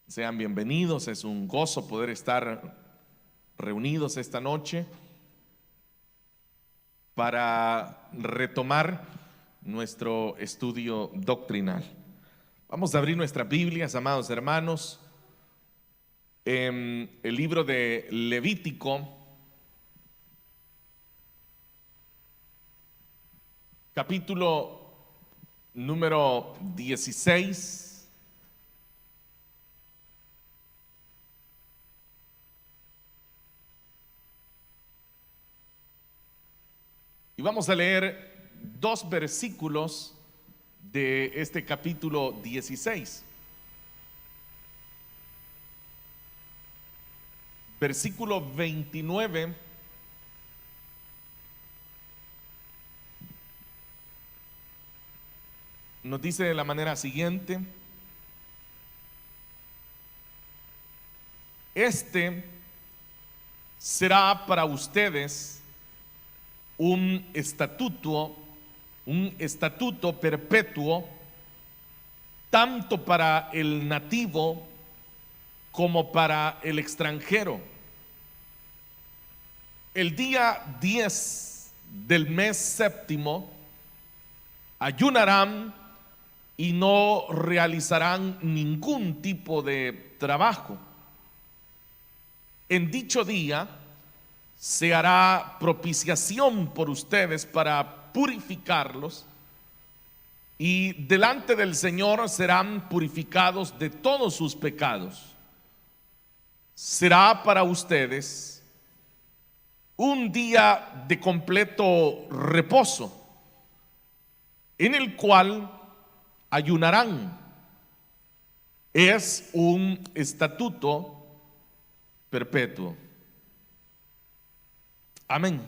Sean bienvenidos, es un gozo poder estar reunidos esta noche para retomar nuestro estudio doctrinal. Vamos a abrir nuestras Biblias, amados hermanos, en el libro de Levítico, capítulo número 16. Y vamos a leer dos versículos de este capítulo 16. Versículo 29 nos dice de la manera siguiente: este será para ustedes un estatuto perpetuo, tanto para el nativo como para el extranjero. El día 10 del mes séptimo ayunarán y no realizarán ningún tipo de trabajo. En dicho día se hará propiciación por ustedes para purificarlos, y delante del Señor serán purificados de todos sus pecados. Será para ustedes un día de completo reposo, en el cual ayunarán. Es un estatuto perpetuo. Amén.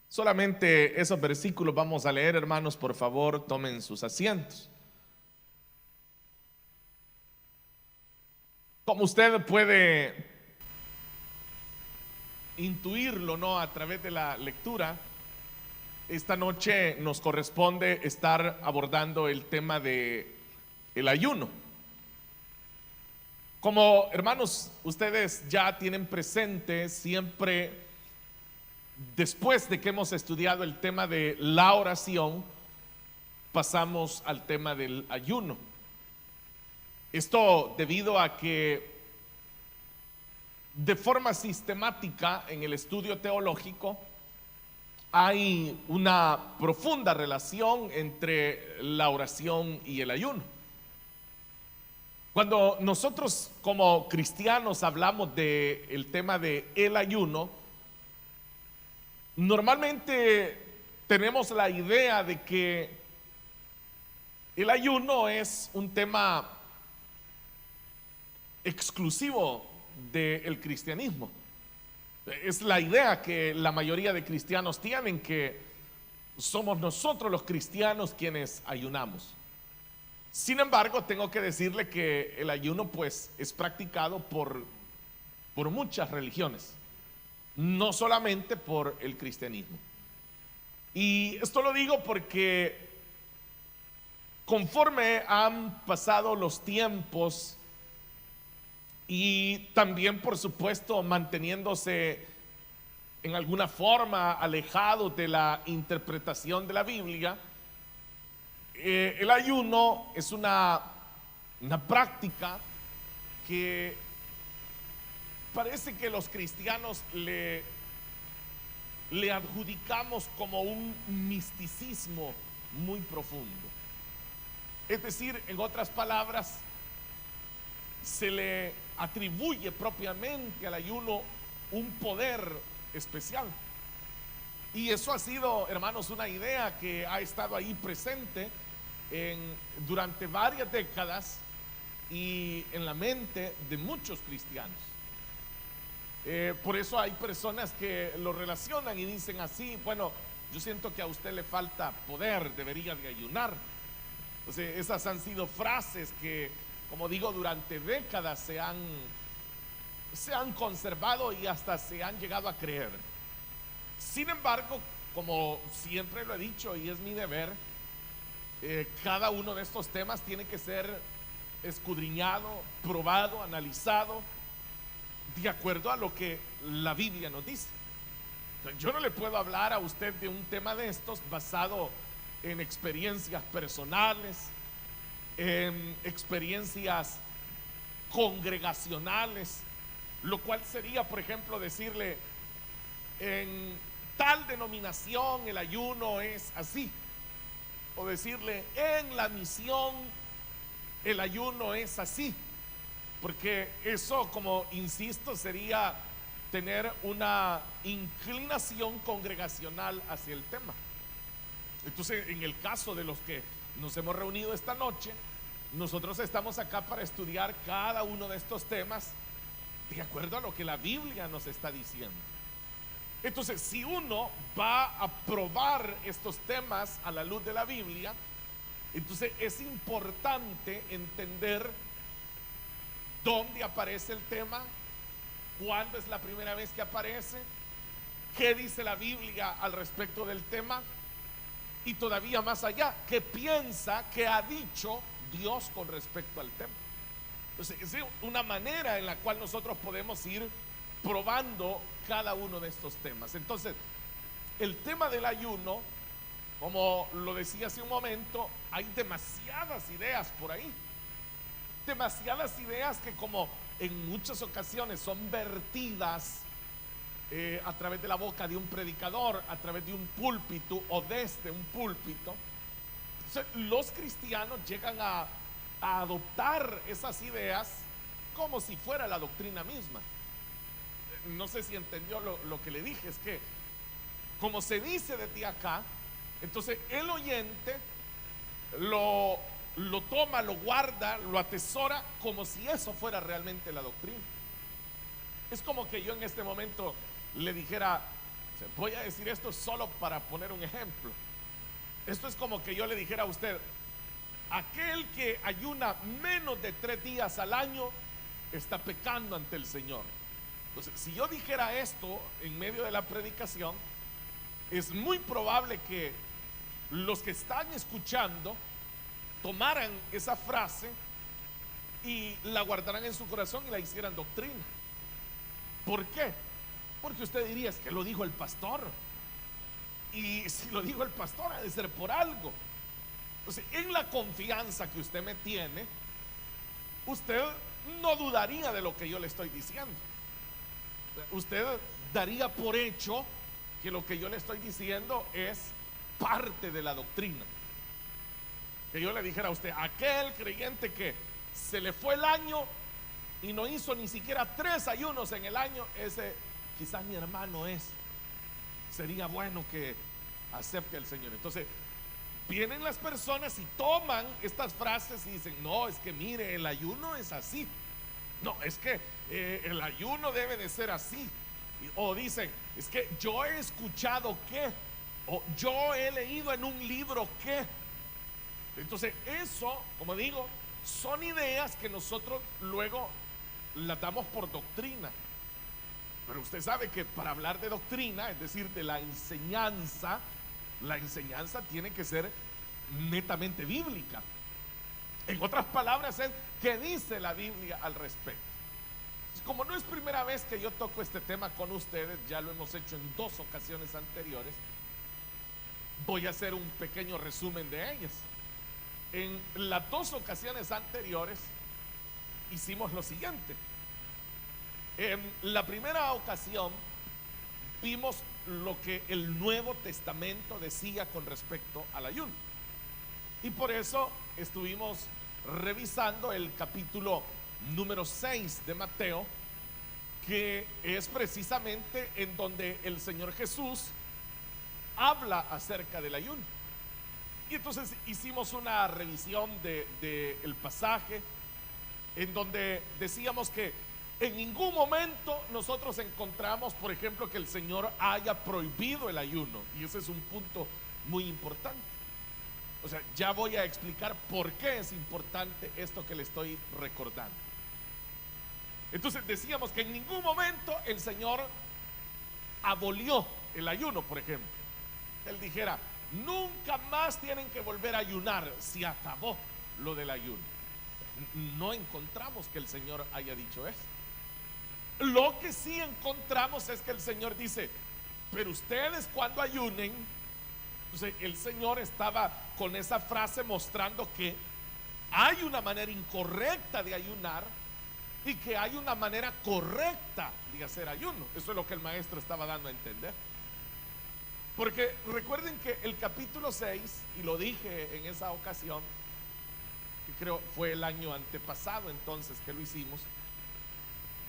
Solamente esos versículos vamos a leer, hermanos. Por favor, tomen sus asientos. Como usted puede intuirlo, ¿no?, a través de la lectura, esta noche nos corresponde estar abordando el tema de el ayuno. Como hermanos, ustedes ya tienen presente, siempre después de que hemos estudiado el tema de la oración, pasamos al tema del ayuno. Esto debido a que de forma sistemática en el estudio teológico hay una profunda relación entre la oración y el ayuno. Cuando nosotros como cristianos hablamos del tema de el ayuno, normalmente tenemos la idea de que el ayuno es un tema exclusivo del cristianismo. Es la idea que la mayoría de cristianos tienen, que somos nosotros los cristianos quienes ayunamos. Sin embargo, tengo que decirle que el ayuno pues es practicado por muchas religiones, no solamente por el cristianismo. Y esto lo digo porque conforme han pasado los tiempos y también, por supuesto, manteniéndose en alguna forma alejado de la interpretación de la Biblia, el ayuno es una práctica que parece que los cristianos le adjudicamos como un misticismo muy profundo. Es decir, en otras palabras, se le atribuye propiamente al ayuno un poder especial. Y eso ha sido, hermanos, una idea que ha estado ahí presente durante varias décadas y en la mente de muchos cristianos. Por eso hay personas que lo relacionan y dicen así: bueno, yo siento que a usted le falta poder, debería de ayunar. Entonces, esas han sido frases que, como digo, durante décadas se han conservado y hasta se han llegado a creer. Sin embargo, como siempre lo he dicho y es mi deber, cada uno de estos temas tiene que ser escudriñado, probado, analizado de acuerdo a lo que la Biblia nos dice. Yo no le puedo hablar a usted de un tema de estos basado en experiencias personales, en experiencias congregacionales, lo cual sería, por ejemplo, decirle: en tal denominación el ayuno es así, o decirle: en la misión el ayuno es así, porque eso, como insisto, sería tener una inclinación congregacional hacia el tema. Entonces, en el caso de los que nos hemos reunido esta noche, nosotros estamos acá para estudiar cada uno de estos temas de acuerdo a lo que la Biblia nos está diciendo. Entonces, si uno va a probar estos temas a la luz de la Biblia, entonces es importante entender dónde aparece el tema, cuándo es la primera vez que aparece, qué dice la Biblia al respecto del tema, y todavía más allá, qué piensa, qué ha dicho Dios con respecto al tema. Entonces, es una manera en la cual nosotros podemos ir probando cada uno de estos temas. Entonces, el tema del ayuno, como lo decía hace un momento, hay demasiadas ideas por ahí, demasiadas ideas que, como en muchas ocasiones son vertidas a través de la boca de un predicador, a través de un púlpito o desde un púlpito. Entonces, los cristianos llegan a adoptar esas ideas como si fuera la doctrina misma. No sé si entendió lo que le dije. Es que, como se dice desde acá, entonces el oyente lo toma, lo guarda, lo atesora como si eso fuera realmente la doctrina. Es como que yo en este momento le dijera: voy a decir esto solo para poner un ejemplo. Esto es como que yo le dijera a usted: aquel que ayuna menos de 3 días al año está pecando ante el Señor. Entonces, si yo dijera esto en medio de la predicación, es muy probable que los que están escuchando tomaran esa frase y la guardaran en su corazón y la hicieran doctrina. ¿Por qué? Porque usted diría: es que lo dijo el pastor, y si lo dijo el pastor ha de ser por algo. Entonces, en la confianza que usted me tiene, usted no dudaría de lo que yo le estoy diciendo. Usted daría por hecho que lo que yo le estoy diciendo es parte de la doctrina. Que yo le dijera a usted: aquel creyente que se le fue el año y no hizo ni siquiera 3 ayunos en el año, ese quizás mi hermano sería bueno que acepte al Señor. Entonces, vienen las personas y toman estas frases y dicen: no, es que mire, el ayuno es así. No, es que el ayuno debe de ser así. O dicen: es que yo he escuchado que, o yo he leído en un libro que. Entonces, eso, como digo, son ideas que nosotros luego las damos por doctrina. Pero usted sabe que para hablar de doctrina, es decir, de la enseñanza tiene que ser netamente bíblica. En otras palabras, es ¿qué dice la Biblia al respecto? Como no es primera vez que yo toco este tema con ustedes, ya lo hemos hecho en 2 ocasiones anteriores, voy a hacer un pequeño resumen de ellas. En las 2 ocasiones anteriores hicimos lo siguiente. En la primera ocasión vimos lo que el Nuevo Testamento decía con respecto al ayuno, y por eso estuvimos revisando el capítulo número 6 de Mateo, que es precisamente en donde el Señor Jesús habla acerca del ayuno. Y entonces hicimos una revisión del pasaje en donde decíamos que en ningún momento nosotros encontramos, por ejemplo, que el Señor haya prohibido el ayuno. Y ese es un punto muy importante. O sea, ya voy a explicar por qué es importante esto que le estoy recordando. Entonces decíamos que en ningún momento el Señor abolió el ayuno, por ejemplo. Él dijera, nunca más tienen que volver a ayunar, se acabó lo del ayuno. No encontramos que el Señor haya dicho eso. Lo que sí encontramos es que el Señor dice, pero ustedes cuando ayunen, entonces el Señor estaba con esa frase mostrando que hay una manera incorrecta de ayunar y que hay una manera correcta de hacer ayuno. Eso es lo que el maestro estaba dando a entender. Porque recuerden que el capítulo 6, y lo dije en esa ocasión, que creo fue el año antepasado entonces que lo hicimos,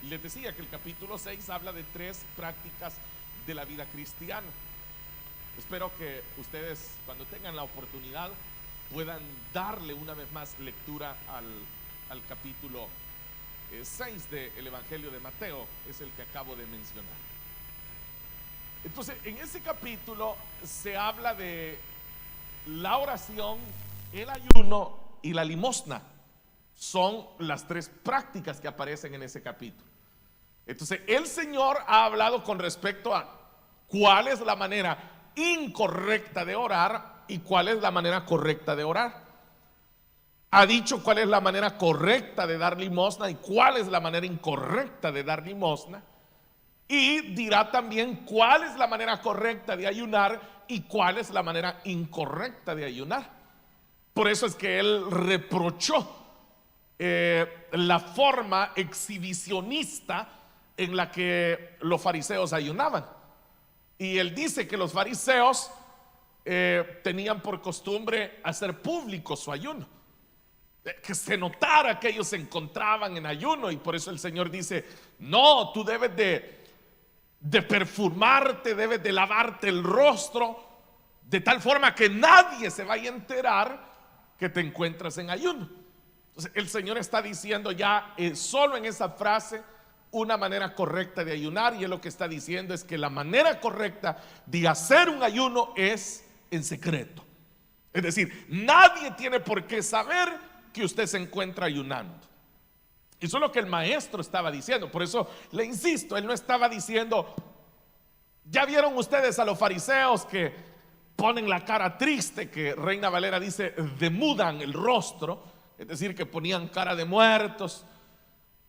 les decía que el capítulo 6 habla de 3 prácticas de la vida cristiana. Espero que ustedes, cuando tengan la oportunidad, puedan darle una vez más lectura al capítulo 6 del Evangelio de Mateo, es el que acabo de mencionar. Entonces, en ese capítulo se habla de la oración, el ayuno y la limosna. Son las 3 prácticas que aparecen en ese capítulo. Entonces, el Señor ha hablado con respecto a cuál es la manera incorrecta de orar y cuál es la manera correcta de orar. Ha dicho cuál es la manera correcta de dar limosna y cuál es la manera incorrecta de dar limosna. Y dirá también cuál es la manera correcta de ayunar y cuál es la manera incorrecta de ayunar. Por eso es que él reprochó la forma exhibicionista en la que los fariseos ayunaban. Y él dice que los fariseos tenían por costumbre hacer público su ayuno, que se notara que ellos se encontraban en ayuno. Y por eso el Señor dice, no, tú debes de perfumarte, debes de lavarte el rostro, de tal forma que nadie se vaya a enterar que te encuentras en ayuno. Entonces el Señor está diciendo ya solo en esa frase una manera correcta de ayunar, y él lo que está diciendo es que la manera correcta de hacer un ayuno es en secreto. Es decir, nadie tiene por qué saber que usted se encuentra ayunando. Eso es lo que el maestro estaba diciendo. Por eso le insisto, él no estaba diciendo, ya vieron ustedes a los fariseos que ponen la cara triste, que Reina Valera dice demudan el rostro, es decir, que ponían cara de muertos,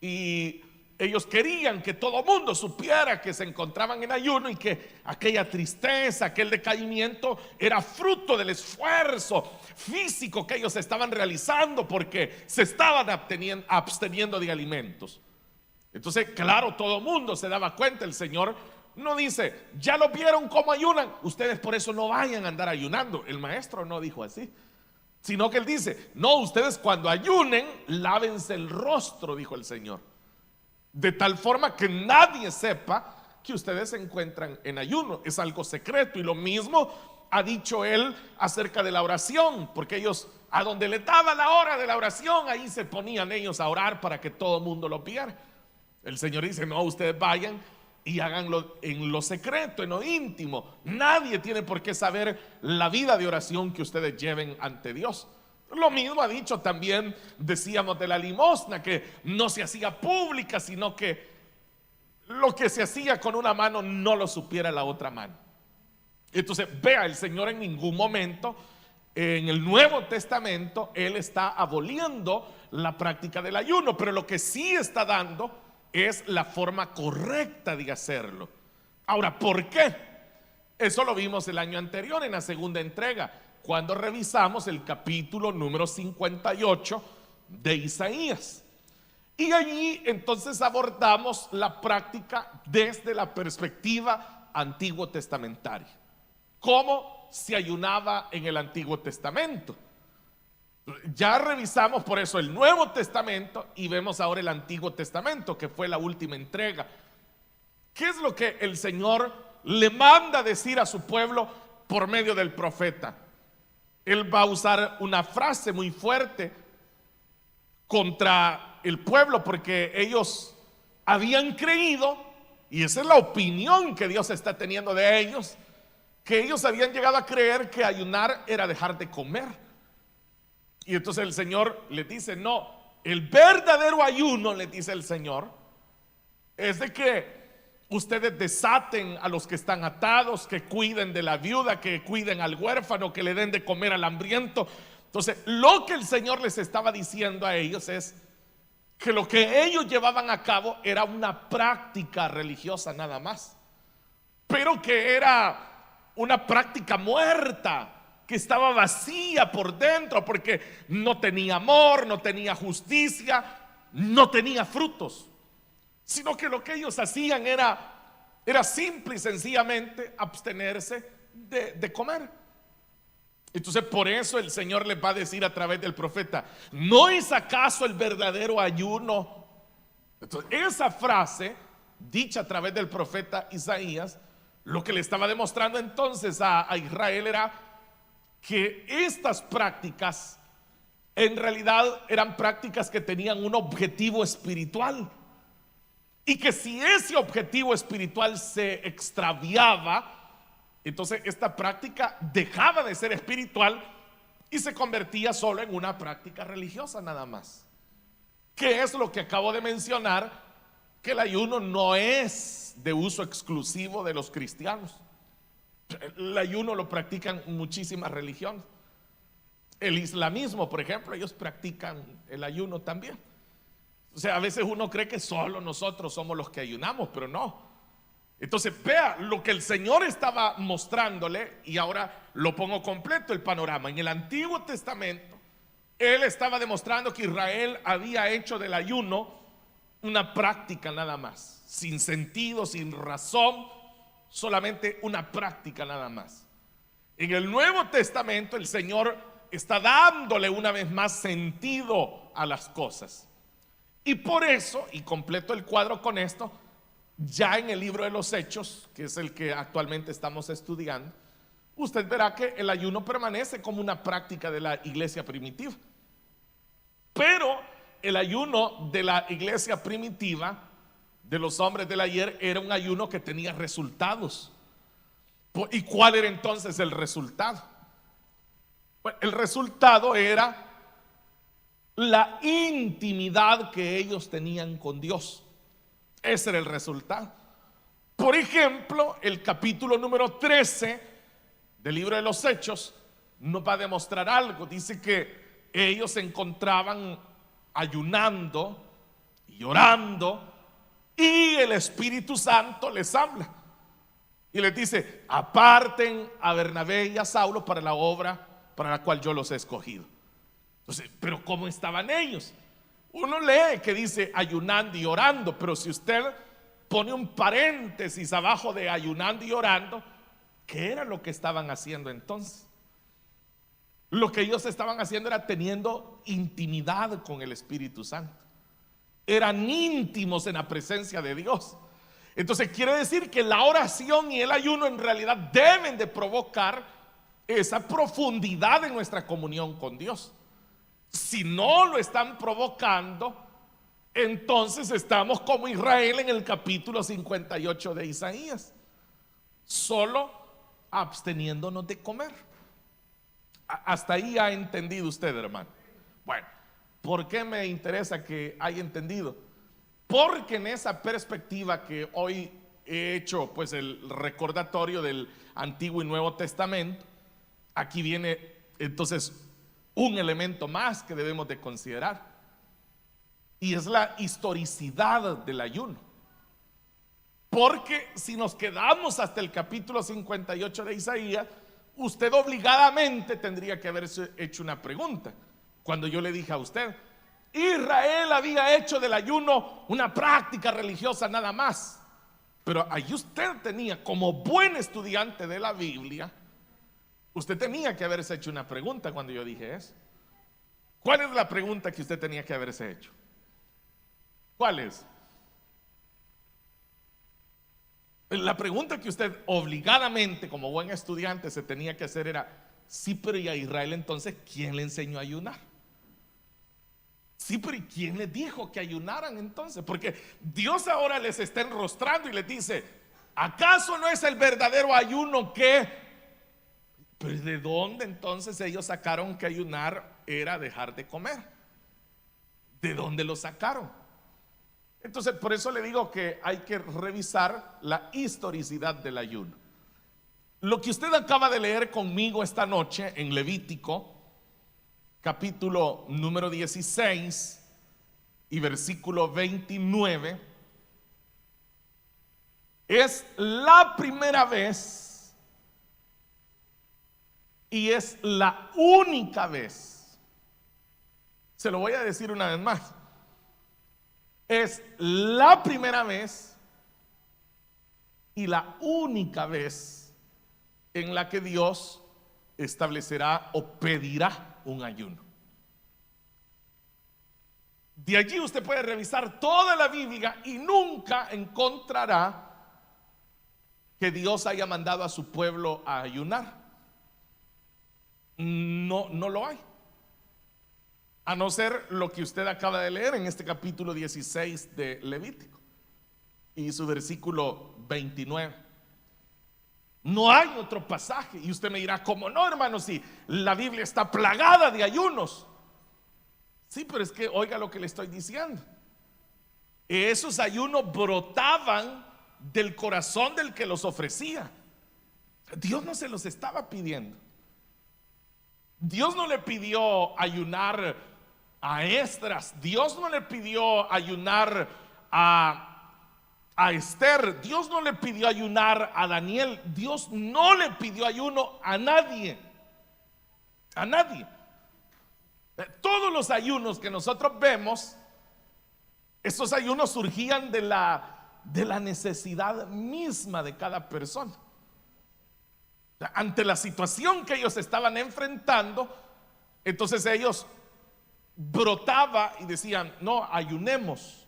y ellos querían que todo mundo supiera que se encontraban en ayuno y que aquella tristeza, aquel decaimiento era fruto del esfuerzo físico que ellos estaban realizando porque se estaban absteniendo de alimentos. Entonces, claro, todo mundo se daba cuenta. El Señor no dice, ya lo vieron cómo ayunan, ustedes por eso no vayan a andar ayunando. El maestro no dijo así, sino que él dice, no, ustedes cuando ayunen, lávense el rostro, dijo el Señor, de tal forma que nadie sepa que ustedes se encuentran en ayuno. Es algo secreto. Y lo mismo ha dicho él acerca de la oración, porque ellos, a donde le daba la hora de la oración, ahí se ponían ellos a orar para que todo el mundo lo viera. El Señor dice, no, ustedes vayan y háganlo en lo secreto, en lo íntimo. Nadie tiene por qué saber la vida de oración que ustedes lleven ante Dios. Lo mismo ha dicho también, decíamos, de la limosna, que no se hacía pública, sino que lo que se hacía con una mano no lo supiera la otra mano. Entonces, vea, el Señor en ningún momento en el Nuevo Testamento él está aboliendo la práctica del ayuno, pero lo que sí está dando es la forma correcta de hacerlo. Ahora, ¿por qué? Eso lo vimos el año anterior en la segunda entrega, cuando revisamos el capítulo número 58 de Isaías. Y allí entonces abordamos la práctica desde la perspectiva antiguo testamentaria. ¿Cómo se ayunaba en el Antiguo Testamento? Ya revisamos por eso el Nuevo Testamento y vemos ahora el Antiguo Testamento, que fue la última entrega ¿Qué es lo que el Señor le manda decir a su pueblo por medio del profeta? Él va a usar una frase muy fuerte contra el pueblo porque ellos habían creído, y esa es la opinión que Dios está teniendo de ellos, que ellos habían llegado a creer que ayunar era dejar de comer. Y entonces el Señor les dice: no, el verdadero ayuno, les dice el Señor, es de que ustedes desaten a los que están atados, que cuiden de la viuda, que cuiden al huérfano, que le den de comer al hambriento. Entonces, lo que el Señor les estaba diciendo a ellos es que lo que ellos llevaban a cabo era una práctica religiosa nada más, pero que era una práctica muerta, que estaba vacía por dentro, porque no tenía amor, no tenía justicia, no tenía frutos, sino que lo que ellos hacían era simple y sencillamente abstenerse de comer. Entonces, por eso el Señor les va a decir a través del profeta: ¿no es acaso el verdadero ayuno? Entonces, esa frase dicha a través del profeta Isaías, lo que le estaba demostrando entonces a Israel era que estas prácticas en realidad eran prácticas que tenían un objetivo espiritual, y que si ese objetivo espiritual se extraviaba, entonces esta práctica dejaba de ser espiritual y se convertía solo en una práctica religiosa nada más. ¿Qué es lo que acabo de mencionar? Que el ayuno no es de uso exclusivo de los cristianos. El ayuno lo practican muchísimas religiones. El islamismo, por ejemplo, ellos practican el ayuno también. O sea, a veces uno cree que solo nosotros somos los que ayunamos, pero no. Entonces vea lo que el Señor estaba mostrándole, y ahora lo pongo completo el panorama. En el Antiguo Testamento Él estaba demostrando que Israel había hecho del ayuno una práctica nada más, sin sentido, sin razón, solamente una práctica nada más. En el Nuevo Testamento el Señor está dándole una vez más sentido a las cosas, y por eso, y completo el cuadro con esto, ya en el libro de los Hechos, que es el que actualmente estamos estudiando, usted verá que el ayuno permanece como una práctica de la iglesia primitiva. Pero el ayuno de la iglesia primitiva, de los hombres del ayer, era un ayuno que tenía resultados. ¿Y cuál era entonces el resultado? Bueno, el resultado era la intimidad que ellos tenían con Dios. Ese era el resultado. Por ejemplo, el capítulo número 13 del libro de los Hechos nos va a demostrar algo. Dice que ellos se encontraban ayunando y orando, y el Espíritu Santo les habla y les dice: aparten a Bernabé y a Saulo para la obra para la cual yo los he escogido. Entonces, pero ¿cómo estaban ellos? Uno lee que dice ayunando y orando, pero si usted pone un paréntesis abajo de ayunando y orando, ¿qué era lo que estaban haciendo entonces? Lo que ellos estaban haciendo era teniendo intimidad con el Espíritu Santo. Eran íntimos en la presencia de Dios. Entonces quiere decir que la oración y el ayuno en realidad deben de provocar esa profundidad en nuestra comunión con Dios. Si no lo están provocando, entonces estamos como Israel en el capítulo 58 de Isaías, solo absteniéndonos de comer. Hasta ahí ha entendido usted, hermano. Bueno, ¿por qué me interesa que haya entendido? Porque en esa perspectiva que hoy he hecho, pues el recordatorio del Antiguo y Nuevo Testamento, aquí viene entonces un elemento más que debemos de considerar, y es la historicidad del ayuno. Porque si nos quedamos hasta el capítulo 58 de Isaías, usted obligadamente tendría que haberse hecho una pregunta. Cuando yo le dije a usted, Israel había hecho del ayuno una práctica religiosa nada más, pero ahí usted tenía, como buen estudiante de la Biblia, usted tenía que haberse hecho una pregunta cuando yo dije eso. ¿Cuál es la pregunta que usted tenía que haberse hecho? ¿Cuál es? La pregunta que usted obligadamente como buen estudiante se tenía que hacer era: sí, pero ¿y a Israel entonces quién le enseñó a ayunar? Sí, pero ¿y quién les dijo que ayunaran entonces? Porque Dios ahora les está enrostrando y les dice: ¿acaso no es el verdadero ayuno que? Pero ¿de dónde entonces ellos sacaron que ayunar era dejar de comer? ¿De dónde lo sacaron? Entonces, por eso le digo que hay que revisar la historicidad del ayuno. Lo que usted acaba de leer conmigo esta noche en Levítico, capítulo número 16 y versículo 29, es la primera vez y es la única vez. Se lo voy a decir una vez más. Es la primera vez y la única vez en la que Dios establecerá o pedirá un ayuno. De allí usted puede revisar toda la Biblia y nunca encontrará que Dios haya mandado a su pueblo a ayunar. No, no lo hay. A no ser lo que usted acaba de leer en este capítulo 16 de Levítico y su versículo 29. No hay otro pasaje. Y usted me dirá: ¿cómo no, hermano? Si la Biblia está plagada de ayunos. Sí, pero es que oiga lo que le estoy diciendo. Esos ayunos brotaban del corazón del que los ofrecía. Dios no se los estaba pidiendo. Dios no le pidió ayunar a Esdras. Dios no le pidió ayunar a Esther. Dios no le pidió ayunar a Daniel. Dios no le pidió ayuno a nadie. A nadie. Todos los ayunos que nosotros vemos, esos ayunos surgían de la necesidad misma de cada persona. Ante la situación que ellos estaban enfrentando, entonces ellos brotaba y decían: no, ayunemos.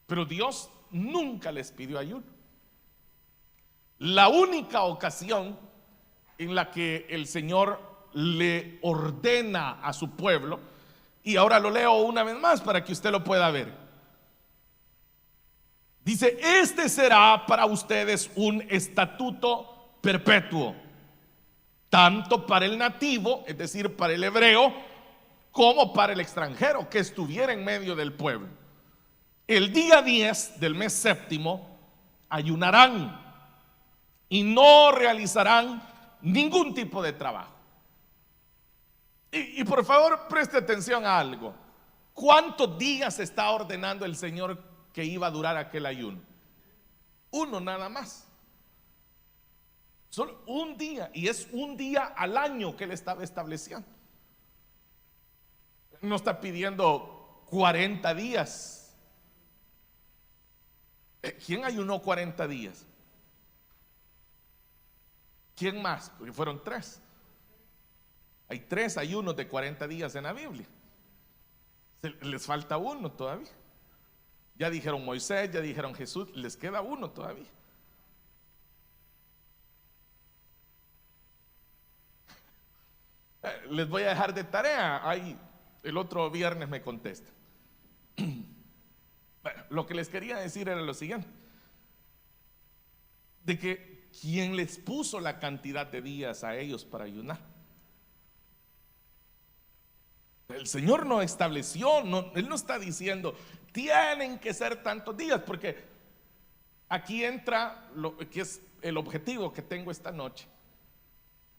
Pero Dios nunca les pidió ayuno. La única ocasión en la que el Señor le ordena a su pueblo, y ahora lo leo una vez más para que usted lo pueda ver. Dice: este será para ustedes un estatuto perpetuo, tanto para el nativo, es decir, para el hebreo, como para el extranjero que estuviera en medio del pueblo. El día 10 del mes séptimo ayunarán y no realizarán ningún tipo de trabajo. Y por favor preste atención a algo. ¿Cuántos días está ordenando el Señor que iba a durar aquel ayuno? Uno nada más. Solo un día, y es un día al año que Él estaba estableciendo. No está pidiendo 40 días. ¿Quién ayunó 40 días? ¿Quién más? Porque fueron 3. Hay 3 ayunos de 40 días en la Biblia. Les falta uno todavía. Ya dijeron Moisés, ya dijeron Jesús, les queda uno todavía. Les voy a dejar de tarea. Ahí el otro viernes me contesta. Bueno, lo que les quería decir era lo siguiente: de que quien les puso la cantidad de días a ellos para ayunar. El Señor no estableció, Él no está diciendo tienen que ser tantos días, porque aquí entra lo que es el objetivo que tengo esta noche,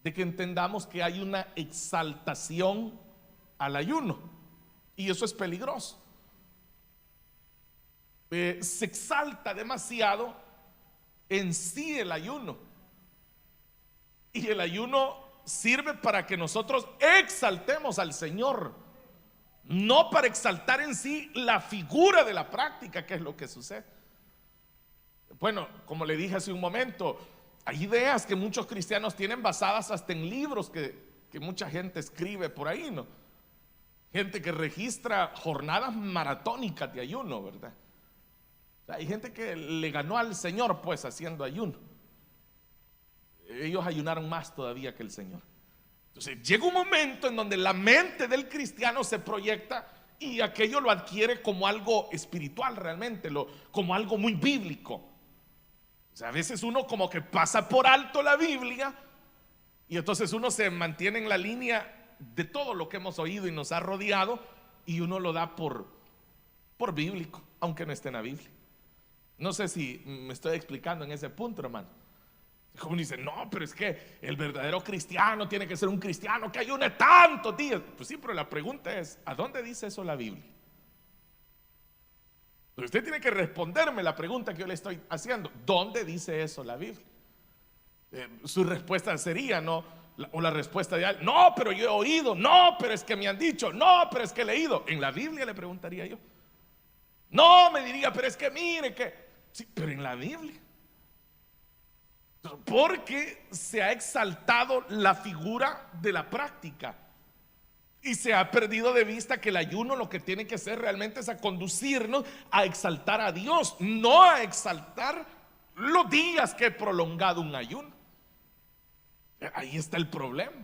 de que entendamos que hay una exaltación al ayuno, y eso es peligroso. Se exalta demasiado en sí el ayuno, y el ayuno sirve para que nosotros exaltemos al Señor, no para exaltar en sí la figura de la práctica, que es lo que sucede. Bueno, como le dije hace un momento, hay ideas que muchos cristianos tienen basadas hasta en libros que mucha gente escribe por ahí, ¿no? Gente que registra jornadas maratónicas de ayuno, ¿verdad? Hay gente que le ganó al Señor pues haciendo ayuno. Ellos ayunaron más todavía que el Señor. Entonces llega un momento en donde la mente del cristiano se proyecta y aquello lo adquiere como algo espiritual realmente, como algo muy bíblico. O sea, a veces uno como que pasa por alto la Biblia y entonces uno se mantiene en la línea de todo lo que hemos oído y nos ha rodeado y uno lo da por bíblico, aunque no esté en la Biblia. No sé si me estoy explicando en ese punto, hermano. Como dice, no, pero es que el verdadero cristiano tiene que ser un cristiano que ayune tantos días. Pues sí, pero la pregunta es, ¿a dónde dice eso la Biblia? Entonces usted tiene que responderme la pregunta que yo le estoy haciendo. ¿Dónde dice eso la Biblia? Su respuesta sería, no, o la respuesta de alguien, no, pero yo he oído, no, pero es que me han dicho, no, pero es que he leído. En la Biblia le preguntaría yo. No, me diría, pero es que mire que sí, pero en la Biblia. Porque se ha exaltado la figura de la práctica y se ha perdido de vista que el ayuno lo que tiene que hacer realmente es a conducirnos a exaltar a Dios, no a exaltar los días que he prolongado un ayuno. Ahí está el problema.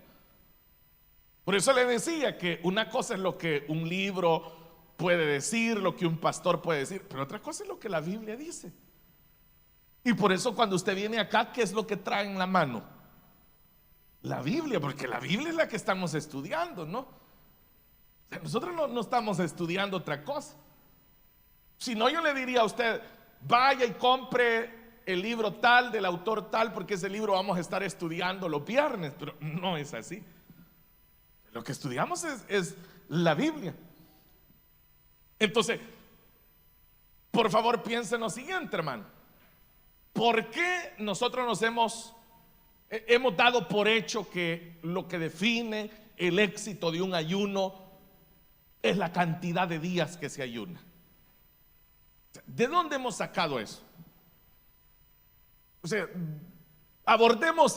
Por eso le decía que una cosa es lo que un libro puede decir, lo que un pastor puede decir, pero otra cosa es lo que la Biblia dice. Y por eso cuando usted viene acá, ¿qué es lo que trae en la mano? La Biblia, porque la Biblia es la que estamos estudiando, ¿no? O sea, nosotros no estamos estudiando otra cosa. Si no, yo le diría a usted, vaya y compre el libro tal, del autor tal, porque ese libro vamos a estar estudiando los viernes, pero no es así. Lo que estudiamos es la Biblia. Entonces, por favor, piensen lo siguiente, hermano. ¿Por qué nosotros nos hemos dado por hecho que lo que define el éxito de un ayuno es la cantidad de días que se ayuna? ¿De dónde hemos sacado eso? O sea, abordemos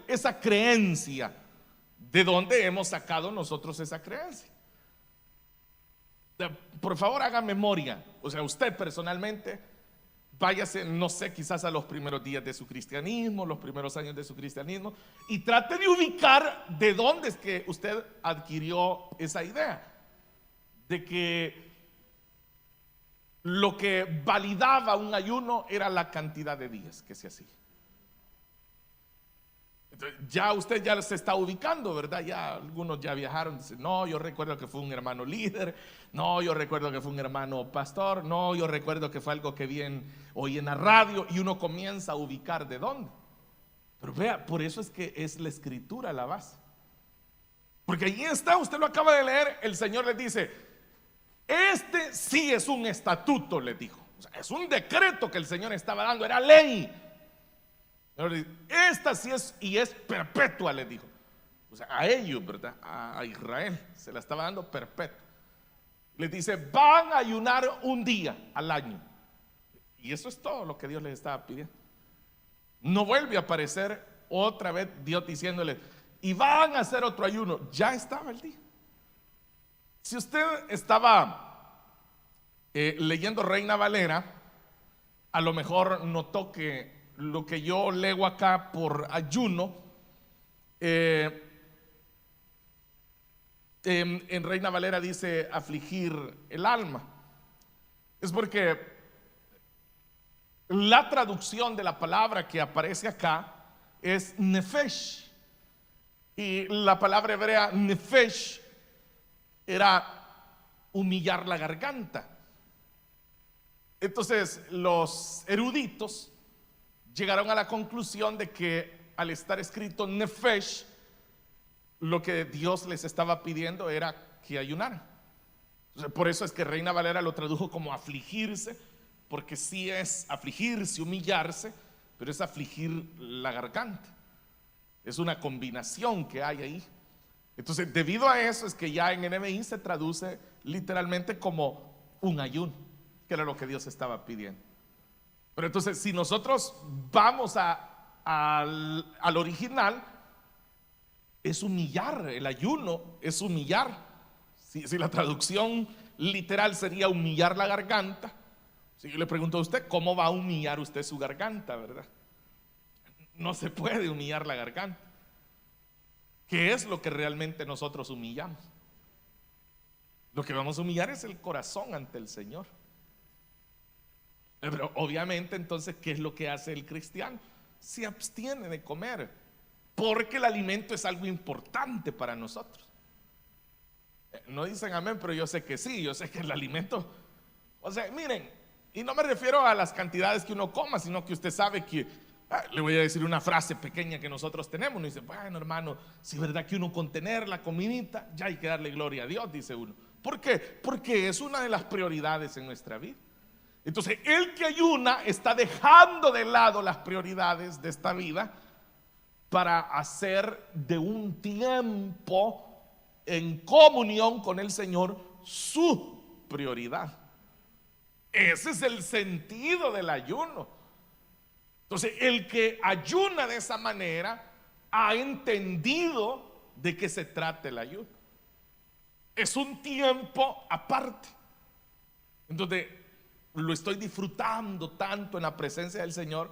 esa creencia. ¿De dónde hemos sacado nosotros esa creencia? Por favor, haga memoria. O sea, usted personalmente váyase, no sé, quizás a los primeros días de su cristianismo, los primeros años de su cristianismo, y trate de ubicar de dónde es que usted adquirió esa idea de que lo que validaba un ayuno era la cantidad de días que se hacía. Entonces, ya usted ya se está ubicando, ¿verdad? Ya algunos ya viajaron, dicen, no, yo recuerdo que fue un hermano líder, no, yo recuerdo que fue un hermano pastor, no, yo recuerdo que fue algo que oí en la radio, y uno comienza a ubicar de dónde. Pero vea, por eso es que es la escritura la base. Porque allí está, usted lo acaba de leer, el Señor les dice, este sí es un estatuto, les dijo. O sea, es un decreto que el Señor estaba dando, era ley. Esta sí es y es perpetua, les dijo. O sea, a ellos, ¿verdad? A Israel se la estaba dando perpetua. Les dice, van a ayunar un día al año. Y eso es todo lo que Dios les estaba pidiendo. No vuelve a aparecer otra vez Dios diciéndoles, y van a hacer otro ayuno. Ya estaba el día. Si usted estaba leyendo Reina Valera, a lo mejor notó que lo que yo leo acá por ayuno, en Reina Valera dice afligir el alma. Es porque la traducción de la palabra que aparece acá es nefesh, y la palabra hebrea nefesh era humillar la garganta. Entonces los eruditos llegaron a la conclusión de que al estar escrito nefesh, lo que Dios les estaba pidiendo era que ayunaran. Por eso es que Reina Valera lo tradujo como afligirse, porque sí es afligirse, humillarse, pero es afligir la garganta. Es una combinación que hay ahí. Entonces, debido a eso es que ya en NBI se traduce literalmente como un ayuno, que era lo que Dios estaba pidiendo. Pero entonces, si nosotros vamos al original, es humillar. El ayuno es humillar. Si la traducción literal sería humillar la garganta, Si yo le pregunto a usted, ¿cómo va a humillar usted su garganta, verdad? No se puede humillar la garganta. ¿Qué es lo que realmente nosotros humillamos? Lo que vamos a humillar es el corazón ante el Señor. Pero obviamente entonces, ¿qué es lo que hace el cristiano? Se abstiene de comer, porque el alimento es algo importante para nosotros. No dicen amén, pero yo sé que sí, yo sé que el alimento, o sea, miren, y no me refiero a las cantidades que uno coma, sino que usted sabe que, le voy a decir una frase pequeña que nosotros tenemos. Uno dice, bueno, hermano, si es verdad que uno con tener la comidita, ya hay que darle gloria a Dios, dice uno. ¿Por qué? Porque es una de las prioridades en nuestra vida. Entonces, el que ayuna está dejando de lado las prioridades de esta vida para hacer de un tiempo en comunión con el Señor su prioridad. Ese es el sentido del ayuno. Entonces, el que ayuna de esa manera ha entendido de qué se trata el ayuno. Es un tiempo aparte. Entonces, lo estoy disfrutando tanto en la presencia del Señor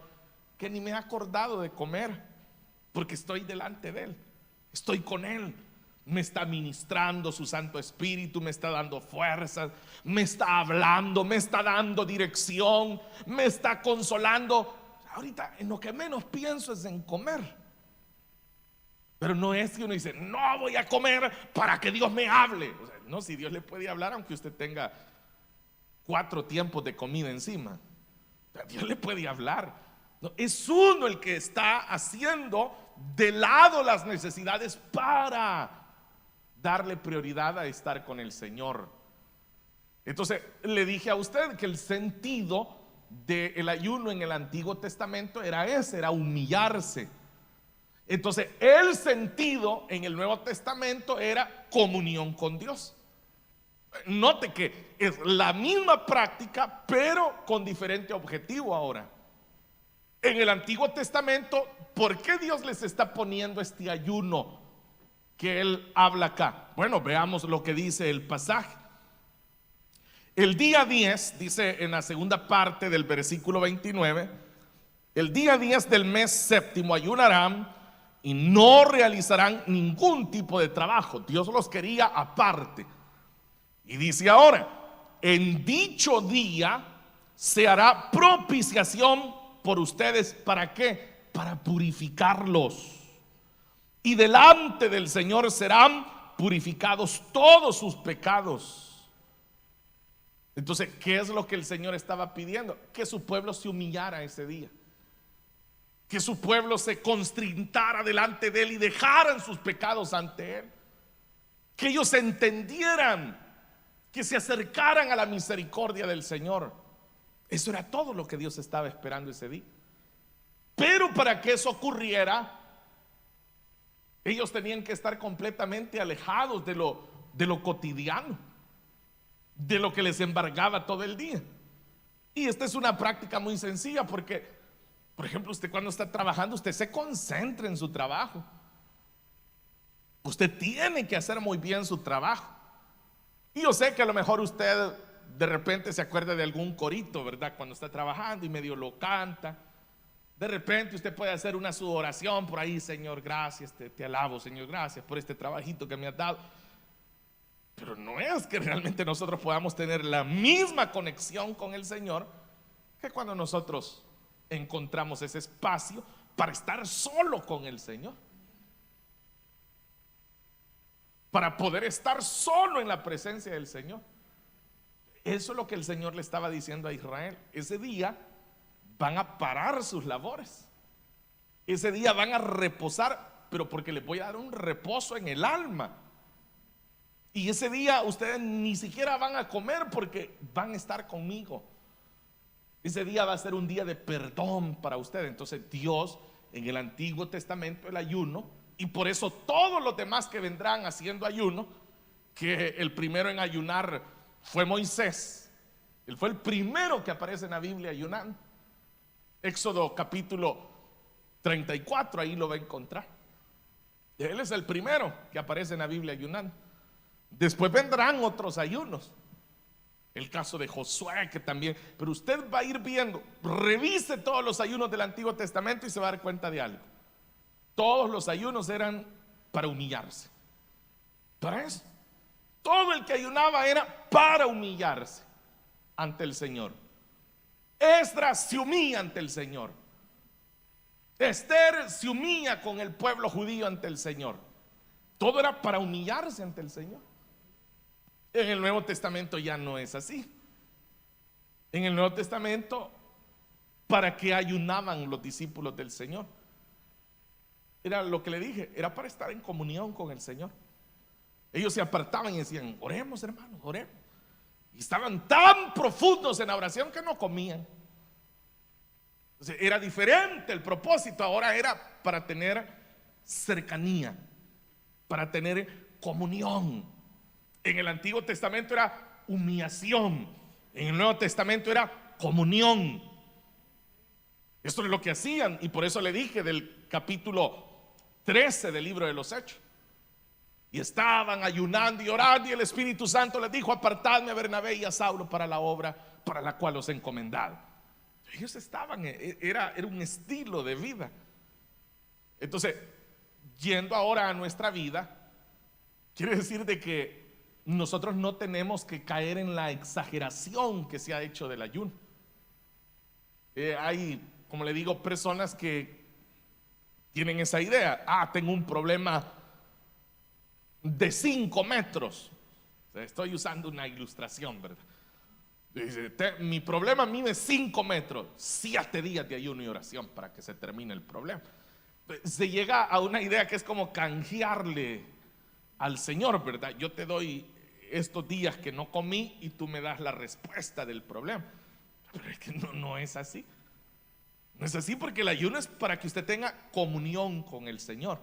que ni me he acordado de comer, porque estoy delante de Él, estoy con Él. Me está ministrando su Santo Espíritu, me está dando fuerzas, me está hablando, me está dando dirección, me está consolando. Ahorita en lo que menos pienso es en comer. Pero no es que uno dice, no voy a comer para que Dios me hable. O sea, no, si Dios le puede hablar aunque usted tenga 4 tiempos de comida encima, Dios le puede hablar. No, es uno el que está haciendo de lado las necesidades para darle prioridad a estar con el Señor. Entonces le dije a usted que el sentido del ayuno en el Antiguo Testamento era ese, era humillarse. Entonces el sentido en el Nuevo Testamento era comunión con Dios. Note que es la misma práctica, pero con diferente objetivo ahora. En el Antiguo Testamento, ¿por qué Dios les está poniendo este ayuno que Él habla acá? Bueno, veamos lo que dice el pasaje. El día 10, dice en la segunda parte del versículo 29, el día 10 del mes séptimo ayunarán y no realizarán ningún tipo de trabajo. Dios los quería aparte. Y dice ahora, en dicho día se hará propiciación por ustedes. ¿Para qué? Para purificarlos. Y delante del Señor serán purificados todos sus pecados. Entonces, ¿qué es lo que el Señor estaba pidiendo? Que su pueblo se humillara ese día, que su pueblo se constrintara delante de Él y dejaran sus pecados ante Él, que ellos entendieran, que se acercaran a la misericordia del Señor. Eso era todo lo que Dios estaba esperando ese día. Pero para que eso ocurriera, ellos tenían que estar completamente alejados de lo cotidiano, de lo que les embargaba todo el día. Y esta es una práctica muy sencilla porque, por ejemplo, usted cuando está trabajando, usted se concentra en su trabajo. Usted tiene que hacer muy bien su trabajo. Y yo sé que a lo mejor usted de repente se acuerda de algún corito, ¿verdad? Cuando está trabajando y medio lo canta. De repente usted puede hacer una su oración por ahí: Señor, gracias, te alabo, Señor, gracias por este trabajito que me has dado. Pero no es que realmente nosotros podamos tener la misma conexión con el Señor que cuando nosotros encontramos ese espacio para estar solo con el Señor, para poder estar solo en la presencia del Señor. Eso es lo que el Señor le estaba diciendo a Israel. Ese día van a parar sus labores, ese día van a reposar, pero porque les voy a dar un reposo en el alma. Y ese día ustedes ni siquiera van a comer porque van a estar conmigo. Ese día va a ser un día de perdón para ustedes. Entonces Dios en el Antiguo Testamento el ayuno, y por eso todos los demás que vendrán haciendo ayuno, que el primero en ayunar fue Moisés. Él fue el primero que aparece en la Biblia ayunando. Éxodo capítulo 34, ahí lo va a encontrar. Él es el primero que aparece en la Biblia ayunando. Después vendrán otros ayunos, El caso de Josué, que también, pero usted va a ir viendo, revise todos los ayunos del Antiguo Testamento y se va a dar cuenta de algo. Todos los ayunos eran para humillarse. Para eso. Todo el que ayunaba era para humillarse ante el Señor. Esdras se humilla ante el Señor. Esther se humilla con el pueblo judío ante el Señor. Todo era para humillarse ante el Señor. En el Nuevo Testamento ya no es así. En el Nuevo Testamento, ¿para qué ayunaban los discípulos del Señor? Era lo que le dije, era para estar en comunión con el Señor. Ellos se apartaban y decían: oremos, hermanos, oremos. Y estaban tan profundos en la oración que no comían. Entonces, era diferente el propósito. Ahora era para tener cercanía, para tener comunión. En el Antiguo Testamento era humillación, en el Nuevo Testamento era comunión. Esto es lo que hacían, y por eso le dije del capítulo 13 del libro de los Hechos. Y estaban ayunando y orando, y el Espíritu Santo les dijo: apartadme a Bernabé y a Saulo para la obra para la cual los he encomendado. Ellos estaban, era un estilo de vida. Entonces, yendo ahora a nuestra vida, quiere decir de que nosotros no tenemos que caer en la exageración que se ha hecho del ayuno. Hay, como le digo, personas que tienen esa idea: tengo un problema de 5 metros. Estoy usando una ilustración, ¿verdad? Dice: mi problema mide 5 metros, 7 días de ayuno y oración para que se termine el problema. Se llega a una idea que es como canjearle al Señor, ¿verdad? Yo te doy estos días que no comí y tú me das la respuesta del problema. Pero es que no es así. No es así, porque el ayuno es para que usted tenga comunión con el Señor.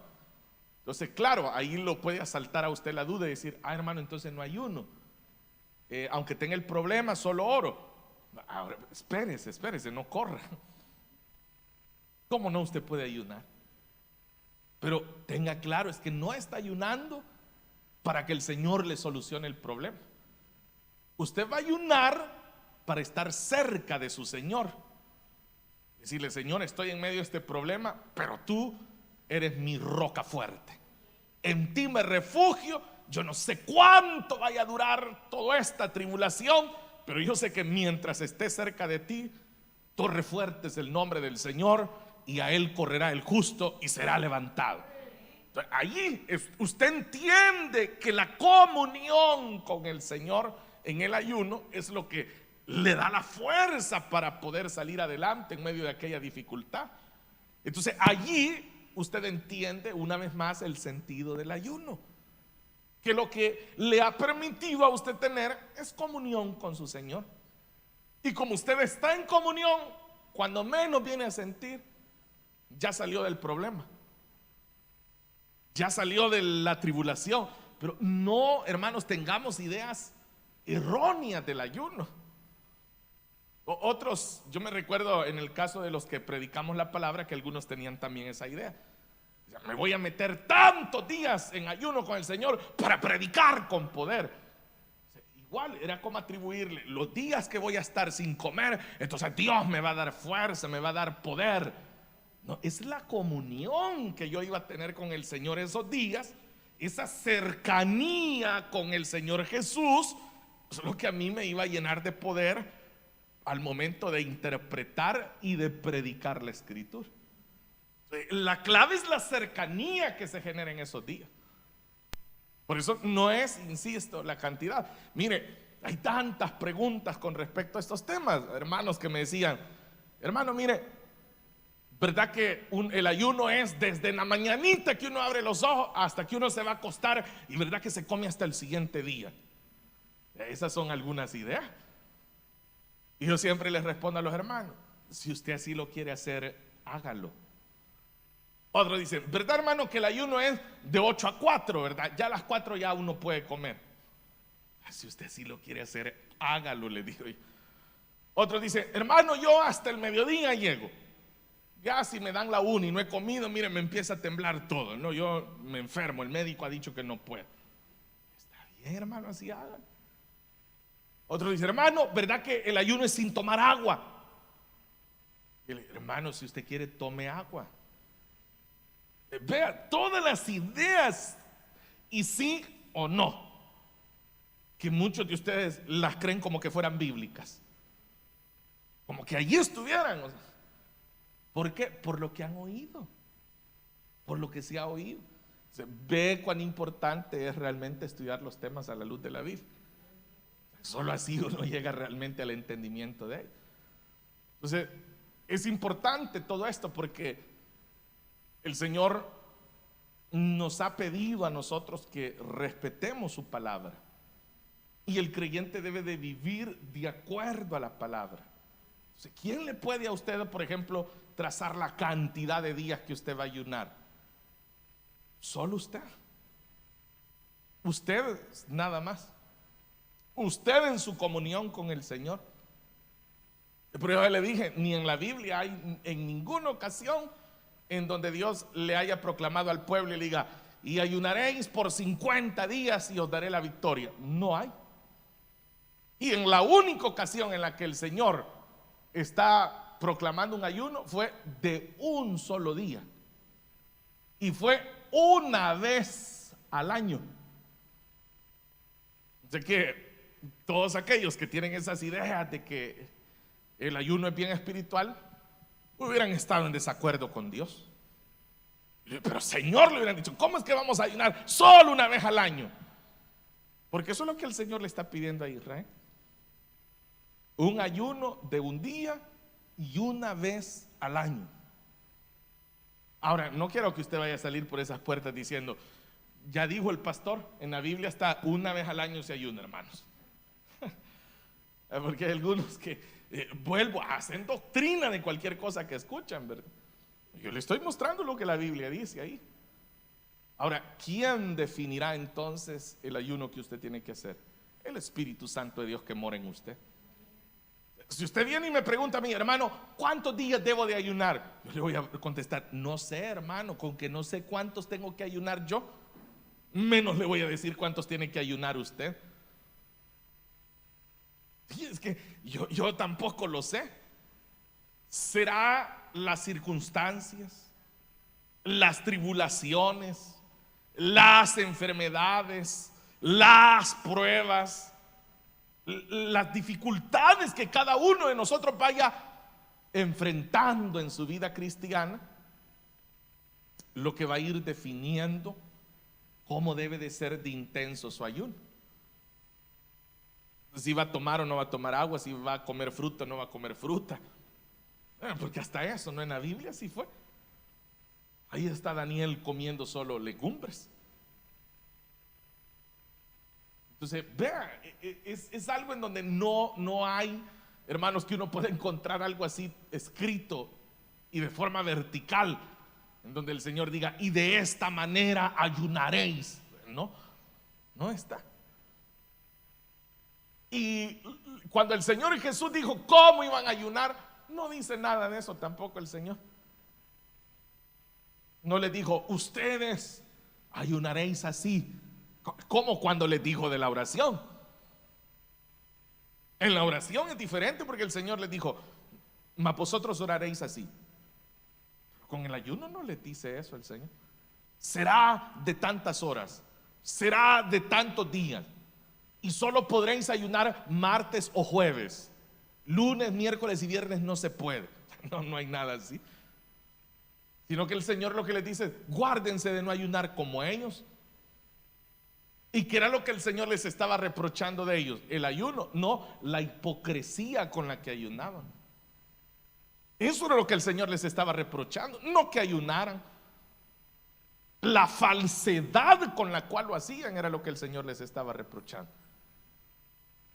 Entonces, claro, ahí lo puede asaltar a usted la duda y decir: hermano, entonces no ayuno. Aunque tenga el problema, solo oro. Ahora, espérese, no corra. ¿Cómo no usted puede ayunar? Pero tenga claro, es que no está ayunando para que el Señor le solucione el problema. Usted va a ayunar para estar cerca de su Señor. Decirle: Señor, estoy en medio de este problema, pero tú eres mi roca fuerte. En ti me refugio. Yo no sé cuánto vaya a durar toda esta tribulación, pero yo sé que mientras esté cerca de ti, torre fuerte es el nombre del Señor, y a él correrá el justo y será levantado. Entonces, allí usted entiende que la comunión con el Señor en el ayuno es lo que le da la fuerza para poder salir adelante en medio de aquella dificultad. Entonces allí usted entiende una vez más el sentido del ayuno, que lo que le ha permitido a usted tener es comunión con su Señor. Y como usted está en comunión, cuando menos viene a sentir, ya salió del problema, ya salió de la tribulación. Pero no, hermanos, tengamos ideas erróneas del ayuno. Otros, yo me recuerdo en el caso de los que predicamos la palabra, que algunos tenían también esa idea: me voy a meter tantos días en ayuno con el Señor para predicar con poder. Igual era como atribuirle los días que voy a estar sin comer, entonces Dios me va a dar fuerza, me va a dar poder. No, es la comunión que yo iba a tener con el Señor esos días, esa cercanía con el Señor Jesús, es lo que a mí me iba a llenar de poder al momento de interpretar y de predicar la Escritura. La clave es la cercanía que se genera en esos días. Por eso no es, insisto, la cantidad. Mire, hay tantas preguntas con respecto a estos temas. Hermanos que me decían: hermano, mire, ¿verdad que el ayuno es desde la mañanita que uno abre los ojos hasta que uno se va a acostar, y verdad que se come hasta el siguiente día? Esas son algunas ideas. Y yo siempre les respondo a los hermanos: si usted así lo quiere hacer, hágalo. Otros dicen: ¿verdad, hermano, que el ayuno es de 8 a 4, verdad? Ya a las 4 ya uno puede comer. Si usted sí lo quiere hacer, hágalo, le digo yo. Otros dicen: hermano, yo hasta el mediodía llego. Ya si me dan la 1 y no he comido, mire, me empieza a temblar todo. No, yo me enfermo, el médico ha dicho que no puedo. Está bien, hermano, así hagan. Otro dice, hermano, ¿verdad que el ayuno es sin tomar agua? Y le digo, hermano, si usted quiere, tome agua. Vea todas las ideas y sí o no, que muchos de ustedes las creen como que fueran bíblicas, como que allí estuvieran. ¿Por qué? Por lo que han oído, por lo que se ha oído. Se ve cuán importante es realmente estudiar los temas a la luz de la Biblia. Solo así uno llega realmente al entendimiento de ello. Entonces, es importante todo esto porque el Señor nos ha pedido a nosotros que respetemos su palabra. Y el creyente debe de vivir de acuerdo a la palabra. Entonces, ¿quién le puede a usted, por ejemplo, trazar la cantidad de días que usted va a ayunar? Solo usted. Usted nada más. Usted en su comunión con el Señor. Pero yo le dije, ni en la Biblia hay en ninguna ocasión en donde Dios le haya proclamado al pueblo y le diga, y ayunaréis por 50 días y os daré la victoria. No hay. Y en la única ocasión en la que el Señor está proclamando un ayuno fue de un solo día. Y fue una vez al año. Así que todos aquellos que tienen esas ideas de que el ayuno es bien espiritual, hubieran estado en desacuerdo con Dios. Pero Señor, le hubieran dicho, ¿cómo es que vamos a ayunar solo una vez al año? Porque eso es lo que el Señor le está pidiendo a Israel. Un ayuno de un día y una vez al año. Ahora, no quiero que usted vaya a salir por esas puertas diciendo, ya dijo el pastor, en la Biblia está una vez al año se ayuna, hermanos. Porque hay algunos que vuelvo a hacer doctrina de cualquier cosa que escuchan, ¿verdad? Yo le estoy mostrando lo que la Biblia dice ahí. Ahora, ¿quién definirá entonces el ayuno que usted tiene que hacer? El Espíritu Santo de Dios que mora en usted. Si usted viene y me pregunta a mí, hermano, ¿cuántos días debo de ayunar? Yo le voy a contestar, no sé, hermano, con que no sé cuántos tengo que ayunar yo, menos le voy a decir cuántos tiene que ayunar usted. Y es que yo tampoco lo sé. ¿Será las circunstancias, las tribulaciones, las enfermedades, las pruebas, las dificultades que cada uno de nosotros vaya enfrentando en su vida cristiana lo que va a ir definiendo cómo debe de ser de intenso su ayuno? Si va a tomar o no va a tomar agua, si va a comer fruta o no va a comer fruta. Porque hasta eso, ¿no? En la Biblia sí fue. Ahí está Daniel comiendo solo legumbres. Entonces, vea, es algo en donde no hay, hermanos, que uno pueda encontrar algo así escrito y de forma vertical, en donde el Señor diga, y de esta manera ayunaréis. No está. Y cuando el Señor Jesús dijo cómo iban a ayunar, no dice nada de eso tampoco el Señor. No le dijo, ustedes ayunaréis así, como cuando les dijo de la oración. En la oración es diferente porque el Señor les dijo, mas vosotros oraréis así. Con el ayuno no les dice eso el Señor. Será de tantas horas, será de tantos días, y solo podréis ayunar martes o jueves. Lunes, miércoles y viernes no se puede. No hay nada así. Sino que el Señor lo que les dice, guárdense de no ayunar como ellos. ¿Y qué era lo que el Señor les estaba reprochando de ellos? El ayuno, no, la hipocresía con la que ayunaban. Eso era lo que el Señor les estaba reprochando, no que ayunaran. La falsedad con la cual lo hacían era lo que el Señor les estaba reprochando.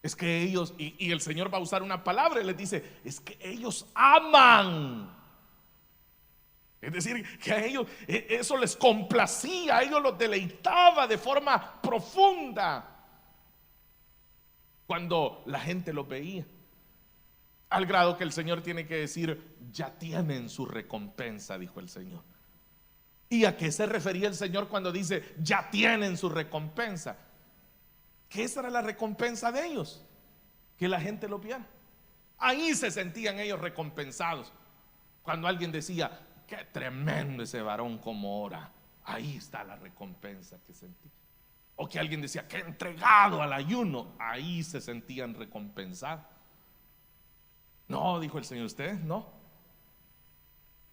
Es que ellos, y el Señor va a usar una palabra y les dice, es que ellos aman. Es decir, que a ellos eso les complacía, a ellos los deleitaba de forma profunda cuando la gente los veía. Al grado que el Señor tiene que decir, ya tienen su recompensa, dijo el Señor. ¿Y a qué se refería el Señor cuando dice, ya tienen su recompensa? ¿Qué esa era la recompensa de ellos? que la gente lo viera. Ahí se sentían ellos recompensados. Cuando alguien decía, qué tremendo ese varón como ora, ahí está la recompensa que sentí. O que alguien decía, qué entregado al ayuno, ahí se sentían recompensados. No, dijo el Señor, ustedes no.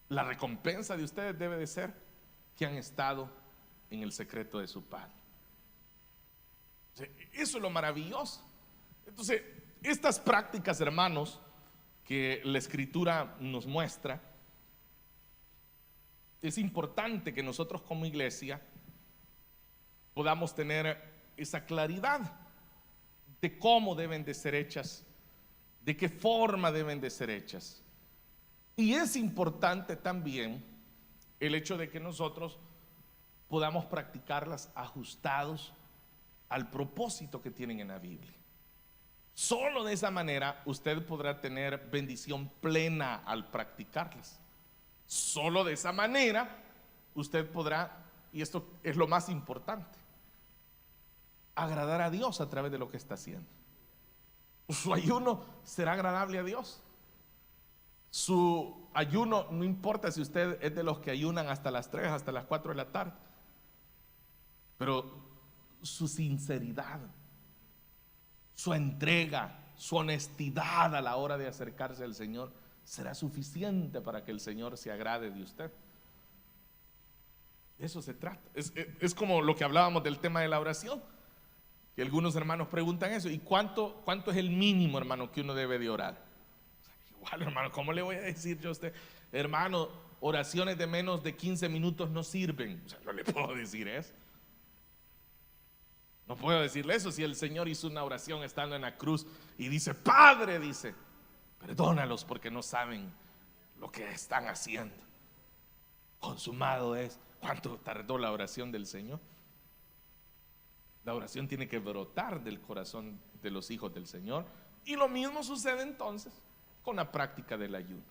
La recompensa de ustedes debe de ser que han estado en el secreto de su Padre. Eso es lo maravilloso. Entonces, estas prácticas, hermanos, que la Escritura nos muestra, es importante que nosotros como iglesia podamos tener esa claridad de cómo deben de ser hechas, de qué forma deben de ser hechas. Y es importante también el hecho de que nosotros podamos practicarlas ajustados al propósito que tienen en la Biblia. Solo de esa manera usted podrá tener bendición plena al practicarlas. Solo de esa manera usted podrá, y esto es lo más importante, agradar a Dios a través de lo que está haciendo. Su ayuno será agradable a Dios. Su ayuno, no importa si usted es de los que ayunan hasta las 3, hasta las 4 de la tarde, pero su sinceridad, su entrega, su honestidad a la hora de acercarse al Señor será suficiente para que el Señor se agrade de usted. De eso se trata. Es como lo que hablábamos del tema de la oración, que algunos hermanos preguntan eso. ¿Y cuánto es el mínimo, hermano, que uno debe de orar? Igual, hermano, ¿cómo le voy a decir yo a usted, hermano, oraciones de menos de 15 minutos no sirven? O sea, no le puedo decir eso. No puedo decirle eso. Si el Señor hizo una oración estando en la cruz y dice, Padre, dice, perdónalos porque no saben lo que están haciendo. Consumado es. ¿Cuánto tardó la oración del Señor? La oración tiene que brotar del corazón de los hijos del Señor. Y lo mismo sucede entonces con la práctica del ayuno.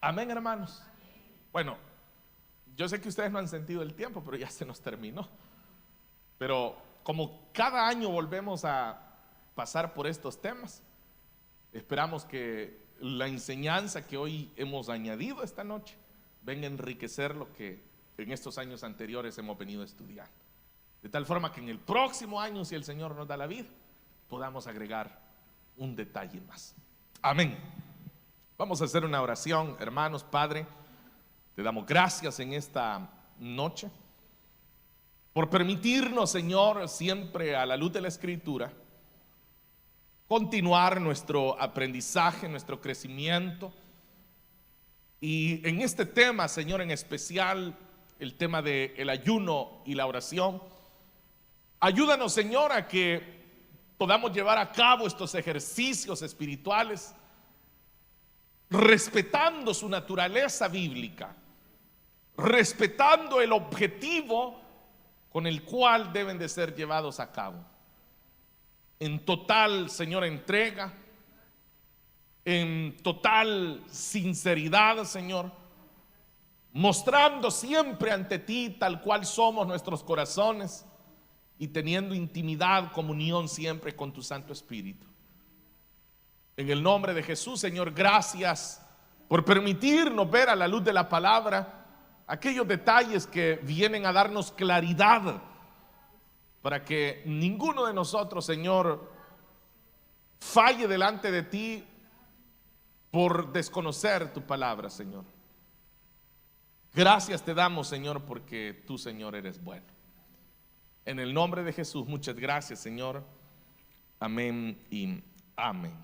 Amén, hermanos. Bueno, yo sé que ustedes no han sentido el tiempo, pero ya se nos terminó. Pero como cada año volvemos a pasar por estos temas, esperamos que la enseñanza que hoy hemos añadido esta noche venga a enriquecer lo que en estos años anteriores hemos venido estudiando. De tal forma que en el próximo año, si el Señor nos da la vida, podamos agregar un detalle más. Amén. Vamos a hacer una oración, hermanos. Padre, te damos gracias en esta noche por permitirnos, Señor, siempre a la luz de la Escritura, continuar nuestro aprendizaje, nuestro crecimiento. Y en este tema, Señor, en especial el tema del ayuno y la oración, ayúdanos, Señor, a que podamos llevar a cabo estos ejercicios espirituales respetando su naturaleza bíblica, respetando el objetivo con el cual deben de ser llevados a cabo. En total, Señor, entrega, en total sinceridad, Señor, mostrando siempre ante ti tal cual somos nuestros corazones y teniendo intimidad, comunión siempre con tu Santo Espíritu. En el nombre de Jesús, Señor, gracias por permitirnos ver a la luz de la palabra aquellos detalles que vienen a darnos claridad para que ninguno de nosotros, Señor, falle delante de ti por desconocer tu palabra, Señor. Gracias te damos, Señor, porque tú, Señor, eres bueno. En el nombre de Jesús, muchas gracias, Señor. Amén y amén.